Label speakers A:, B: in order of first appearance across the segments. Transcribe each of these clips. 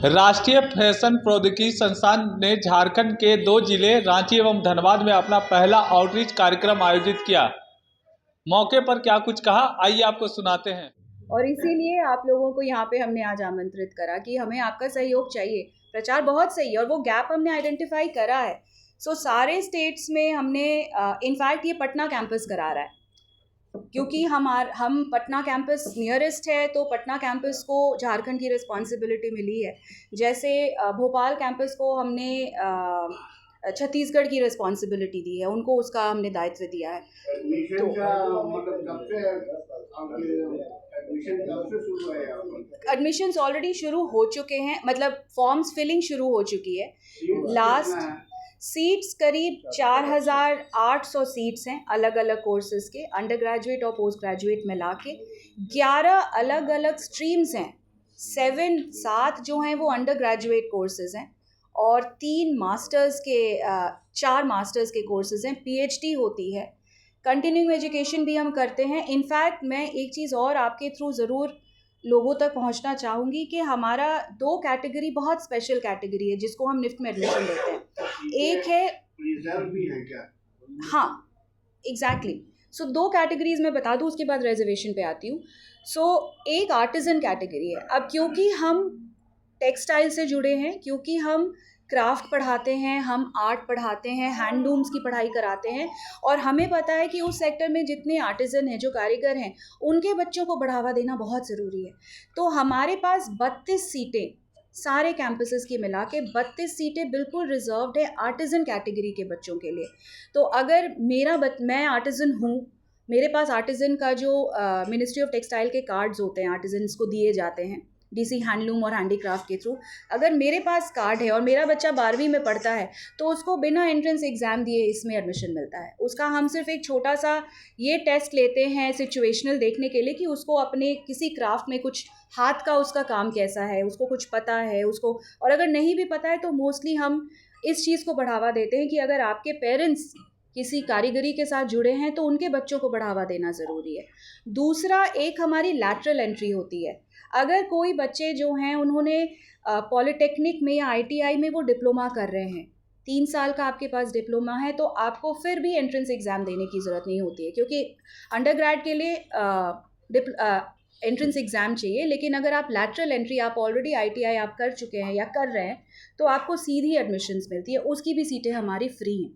A: राष्ट्रीय फैशन प्रौद्योगिकी संस्थान ने झारखंड के 2 जिले रांची एवं धनबाद में अपना पहला आउटरीच कार्यक्रम आयोजित किया। मौके पर क्या कुछ कहा, आइए आपको सुनाते हैं।
B: और इसीलिए आप लोगों को यहाँ पे हमने आज आमंत्रित करा कि हमें आपका सहयोग चाहिए। प्रचार बहुत सही है और वो गैप हमने आइडेंटिफाई करा है। सारे स्टेट्स में हमने इनफैक्ट ये पटना कैंपस करा रहा है, क्योंकि हम पटना कैंपस नियरेस्ट है, तो पटना कैंपस को झारखंड की रिस्पॉन्सिबिलिटी मिली है। जैसे भोपाल कैंपस को हमने छत्तीसगढ़ की रिस्पॉन्सिबिलिटी दी है, उनको उसका हमने दायित्व दिया है। एडमिशन्स ऑलरेडी शुरू हो चुके हैं, मतलब फॉर्म्स फिलिंग शुरू हो चुकी है। लास्ट सीट्स करीब 4,800 सीट्स हैं अलग अलग कोर्सेज के, अंडर ग्रेजुएट और पोस्ट ग्रेजुएट मिला के। 11 अलग अलग स्ट्रीम्स हैं, 7 जो हैं वो अंडर ग्रेजुएट कोर्सेज हैं और 4 मास्टर्स के कोर्सेज हैं। PhD होती है, कंटिन्यूइंग एजुकेशन भी हम करते हैं। इनफैक्ट मैं एक चीज़ और आपके थ्रू ज़रूर लोगों तक पहुंचना चाहूँगी कि हमारा 2 कैटेगरी बहुत स्पेशल कैटेगरी है जिसको हम निफ्ट में एडमिशन देते हैं। एक है रिजर्व भी है क्या? हाँ, एग्जैक्टली। 2 कैटेगरीज मैं बता दूँ, उसके बाद रिजर्वेशन पे आती हूँ। एक आर्टिजन कैटेगरी है। अब क्योंकि हम टेक्सटाइल से जुड़े हैं, क्योंकि हम क्राफ्ट पढ़ाते हैं, हम आर्ट पढ़ाते हैं, हैंडलूम्स की पढ़ाई कराते हैं, और हमें पता है कि उस सेक्टर में जितने आर्टिजन हैं, जो कारीगर हैं, उनके बच्चों को बढ़ावा देना बहुत ज़रूरी है। तो हमारे पास 32 सीटें सारे कैंपसेस की मिला के 32 सीटें बिल्कुल रिजर्व्ड है आर्टिजन कैटेगरी के बच्चों के लिए। तो अगर मैं आर्टिजन हूँ, मेरे पास आर्टिजन का जो मिनिस्ट्री ऑफ टेक्सटाइल के कार्ड्स होते हैं, आर्टिजन्स को दिए जाते हैं DC हैंडलूम और हैंडीक्राफ्ट के थ्रू। अगर मेरे पास कार्ड है और मेरा बच्चा 12वीं में पढ़ता है, तो उसको बिना एंट्रेंस एग्ज़ाम दिए इसमें एडमिशन मिलता है। उसका हम सिर्फ एक छोटा सा ये टेस्ट लेते हैं सिचुएशनल देखने के लिए कि उसको अपने किसी क्राफ्ट में कुछ हाथ का उसका काम कैसा है, उसको कुछ पता है उसको, और अगर नहीं भी पता है तो मोस्टली हम इस चीज़ को बढ़ावा देते हैं कि अगर आपके पेरेंट्स किसी कारीगरी के साथ जुड़े हैं तो उनके बच्चों को बढ़ावा देना ज़रूरी है। दूसरा, एक हमारी लैटरल एंट्री होती है। अगर कोई बच्चे जो हैं उन्होंने पॉलिटेक्निक में या ITI में वो डिप्लोमा कर रहे हैं, 3 साल का आपके पास डिप्लोमा है, तो आपको फिर भी एंट्रेंस एग्ज़ाम देने की ज़रूरत नहीं होती है, क्योंकि अंडर ग्रेड के लिए एंट्रेंस एग्ज़ाम चाहिए। लेकिन अगर आप लैटरल एंट्री, आप ऑलरेडी ITI आप कर चुके हैं या कर रहे हैं, तो आपको सीधी एडमिशन्स मिलती है, उसकी भी सीटें हमारी फ्री हैं।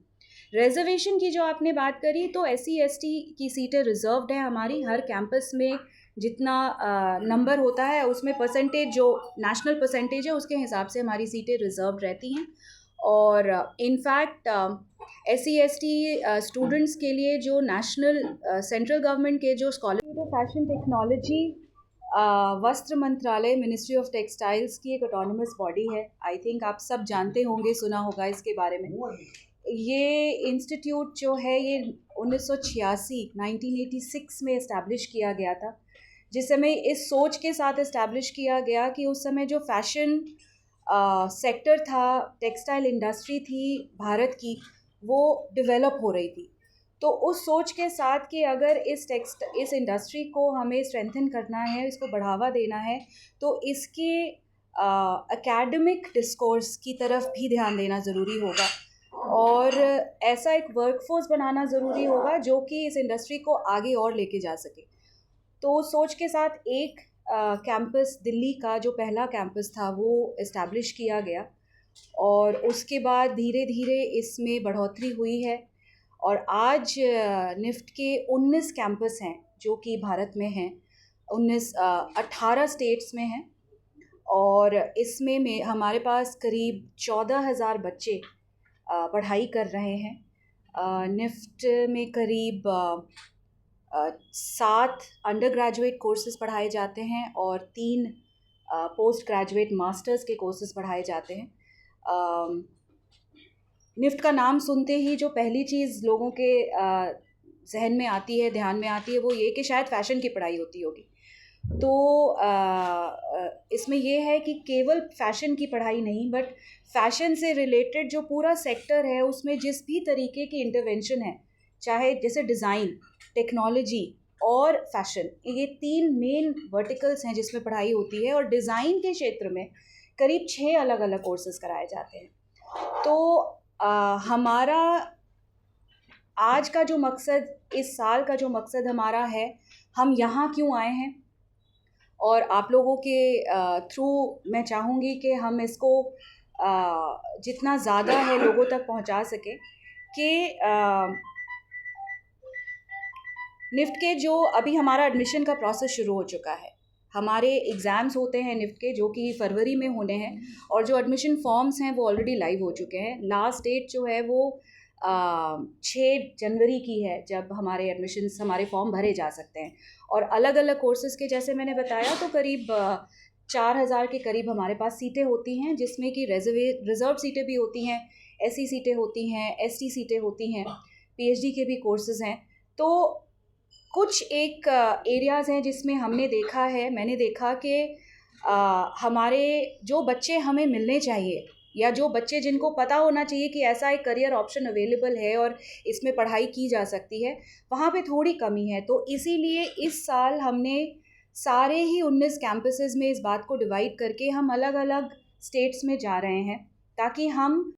B: रिजर्वेशन की जो आपने बात करी, तो SC ST की सीटें रिजर्व्ड है हमारी। हर कैंपस में जितना नंबर होता है उसमें परसेंटेज, जो नेशनल परसेंटेज है उसके हिसाब से हमारी सीटें रिजर्व्ड रहती हैं। और इनफैक्ट SC ST स्टूडेंट्स के लिए जो नेशनल सेंट्रल गवर्नमेंट के जो स्कॉलरशिप, फैशन टेक्नोलॉजी वस्त्र मंत्रालय, मिनिस्ट्री ऑफ टेक्सटाइल्स की एक ऑटोनमस बॉडी है। आई थिंक आप सब जानते होंगे, सुना होगा इसके बारे में। ये इंस्टीट्यूट जो है ये 1986 में इस्टेब्लिश किया गया था, जिस समय इस सोच के साथ इस्टेब्लिश किया गया कि उस समय जो फैशन सेक्टर था, टेक्सटाइल इंडस्ट्री थी भारत की, वो डेवलप हो रही थी। तो उस सोच के साथ कि अगर इस इंडस्ट्री को हमें स्ट्रेंथन करना है, इसको बढ़ावा देना है, तो इसके एकेडमिक डिस्कोर्स की तरफ भी ध्यान देना ज़रूरी होगा, और ऐसा एक वर्कफोर्स बनाना ज़रूरी होगा जो कि इस इंडस्ट्री को आगे और लेके जा सके। तो सोच के साथ एक कैंपस दिल्ली का जो पहला कैंपस था वो इस्टेब्लिश किया गया, और उसके बाद धीरे धीरे इसमें बढ़ोतरी हुई है, और आज निफ्ट के 19 कैंपस हैं जो कि भारत में हैं। 18 स्टेट्स में हैं, और इसमें हमारे पास करीब 14,000 बच्चे पढ़ाई कर रहे हैं। निफ्ट में करीब 7 अंडर ग्रेजुएट कोर्सेज़ पढ़ाए जाते हैं और 3 पोस्ट ग्रेजुएट मास्टर्स के कोर्सेज़ पढ़ाए जाते हैं। निफ्ट का नाम सुनते ही जो पहली चीज़ लोगों के जहन में आती है, ध्यान में आती है, वो ये कि शायद फ़ैशन की पढ़ाई होती होगी। तो इसमें ये है कि केवल फ़ैशन की पढ़ाई नहीं, बट फ़ैशन से रिलेटेड जो पूरा सेक्टर है उसमें जिस भी तरीके की इंटरवेंशन है, चाहे जैसे डिज़ाइन, टेक्नोलॉजी और फैशन, ये 3 मेन वर्टिकल्स हैं जिसमें पढ़ाई होती है। और डिज़ाइन के क्षेत्र में करीब 6 अलग अलग कोर्सेज़ कराए जाते हैं। तो हमारा आज का जो मकसद, इस साल का जो मकसद हमारा है, हम यहाँ क्यों आए हैं, और आप लोगों के थ्रू मैं चाहूँगी कि हम इसको जितना ज़्यादा है लोगों तक पहुँचा सकें कि निफ्ट के जो अभी हमारा एडमिशन का प्रोसेस शुरू हो चुका है। हमारे एग्ज़ाम्स होते हैं निफ्ट के, जो कि फरवरी में होने हैं, और जो एडमिशन फॉर्म्स हैं वो ऑलरेडी लाइव हो चुके हैं। लास्ट डेट जो है वो 6 जनवरी की है, जब हमारे एडमिशन्स, हमारे फॉर्म भरे जा सकते हैं। और अलग अलग कोर्सेज़ के, जैसे मैंने बताया, तो करीब 4000 के करीब हमारे पास सीटें होती हैं, जिसमें कि रिज़र्व सीटें भी होती हैं, SC सीटें होती हैं, ST सीटें होती हैं, PhD के भी कोर्सेज़ हैं। तो कुछ एक एरियाज़ हैं जिसमें मैंने देखा कि हमारे जो बच्चे हमें मिलने चाहिए, या जो बच्चे जिनको पता होना चाहिए कि ऐसा एक करियर ऑप्शन अवेलेबल है और इसमें पढ़ाई की जा सकती है, वहाँ पे थोड़ी कमी है। तो इसीलिए इस साल हमने सारे ही 19 कैंपसेस में इस बात को डिवाइड करके हम अलग अलग स्टेट्स में जा रहे हैं, ताकि हम